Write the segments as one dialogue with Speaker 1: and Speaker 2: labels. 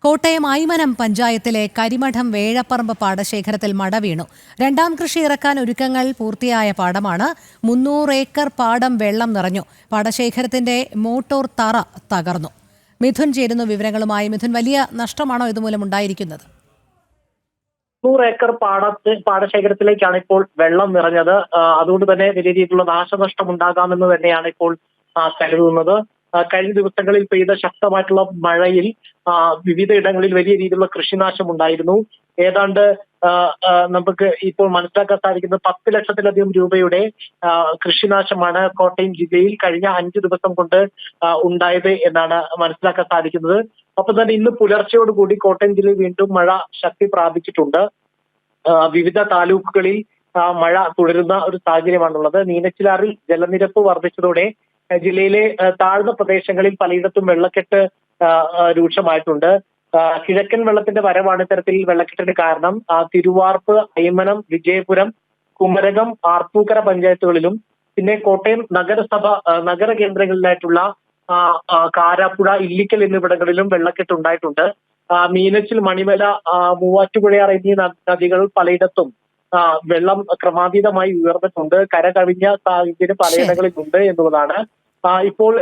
Speaker 1: കോട്ടയം ഐമനം പഞ്ചായത്തിലെ കരിമഠം വേഴപ്പറമ്പ് പാടശേഖരത്തിൽ മട വീണു. രണ്ടാം കൃഷി ഇറക്കാൻ ഒരുക്കങ്ങൾ പൂർത്തിയായ പാടമാണ്. 300 ഏക്കർ പാടം വെള്ളം നിറഞ്ഞു. പാടശേഖരത്തിന്റെ മോട്ടോർ തറ തകർന്നു. മിഥുൻ ചേരുന്നു വിവരങ്ങളുമായി. മിഥുൻ, വലിയ നഷ്ടമാണോ ഇതുമൂലം ഉണ്ടായിരിക്കുന്നത്?
Speaker 2: 100 ഏക്കർ പാടശേഖരത്തിലേക്കാണ് ഇപ്പോൾ വെള്ളം നിറഞ്ഞത്. അതുകൊണ്ട് തന്നെ വലിയ രീതിയിലുള്ള നാശനഷ്ടം ഉണ്ടാകാമെന്ന് തന്നെയാണ് ഇപ്പോൾ കരുതുന്നത്. കഴിഞ്ഞ ദിവസങ്ങളിൽ പെയ്ത ശക്തമായിട്ടുള്ള മഴയിൽ വിവിധ ഇടങ്ങളിൽ വലിയ രീതിയിലുള്ള കൃഷിനാശം ഉണ്ടായിരുന്നു. ഏതാണ്ട് നമുക്ക് ഇപ്പോൾ മനസ്സിലാക്കാൻ സാധിക്കുന്നത് 10 ലക്ഷത്തിലധികം രൂപയുടെ കൃഷിനാശമാണ് കോട്ടയം ജില്ലയിൽ കഴിഞ്ഞ 5 ദിവസം കൊണ്ട് ഉണ്ടായത് എന്നാണ് മനസ്സിലാക്കാൻ സാധിക്കുന്നത്. ഒപ്പം തന്നെ ഇന്ന് പുലർച്ചയോടുകൂടി കോട്ടയം ജില്ലയിൽ വീണ്ടും മഴ ശക്തി പ്രാപിച്ചിട്ടുണ്ട്. വിവിധ താലൂക്കുകളിൽ മഴ തുടരുന്ന ഒരു സാഹചര്യമാണുള്ളത്. മീനച്ചിലാറിൽ ജലനിരപ്പ് വർദ്ധിച്ചതോടെ ജില്ലയിലെ താഴ്ന്ന പ്രദേശങ്ങളിൽ പലയിടത്തും വെള്ളക്കെട്ട് രൂക്ഷമായിട്ടുണ്ട്. കിഴക്കൻ വെള്ളത്തിന്റെ വരവാണ് ഇത്തരത്തിൽ വെള്ളക്കെട്ടിന് കാരണം. തിരുവാർപ്പ്, ഐമനം, വിജയപുരം, കുമരകം, ആർപ്പൂക്കര പഞ്ചായത്തുകളിലും പിന്നെ കോട്ടയം നഗര കേന്ദ്രങ്ങളിലായിട്ടുള്ള കാരാപ്പുഴ, ഇല്ലിക്കൽ എന്നിവിടങ്ങളിലും വെള്ളക്കെട്ട് ഉണ്ടായിട്ടുണ്ട്. മീനച്ചിൽ, മണിമല, മൂവാറ്റുപുഴയാർ എന്നീ നദികൾ പലയിടത്തും വെള്ളം ക്രമാതീതമായി ഉയർന്നിട്ടുണ്ട്. കര കവിഞ്ഞ സാഹചര്യം പലയിടങ്ങളിലുണ്ട് എന്നുള്ളതാണ്. ഇപ്പോൾ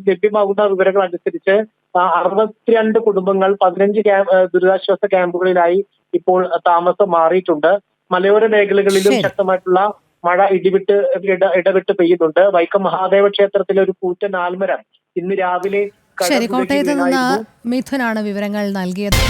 Speaker 2: ലഭ്യമാകുന്ന വിവരങ്ങൾ അനുസരിച്ച് 62 കുടുംബങ്ങൾ 15 ദുരിതാശ്വാസ ക്യാമ്പുകളിലായി ഇപ്പോൾ താമസം മാറിയിട്ടുണ്ട്. മലയോര മേഖലകളിലും ശക്തമായിട്ടുള്ള മഴ ഇടവിട്ട് പെയ്യുന്നുണ്ട്. വൈക്കം മഹാദേവ ക്ഷേത്രത്തിലെ ഒരു കൂറ്റൻ ആൽമരം ഇന്ന് രാവിലെ
Speaker 1: കോട്ടയത്ത് നിന്ന് മിഥുനാണ് വിവരങ്ങൾ നൽകിയത്.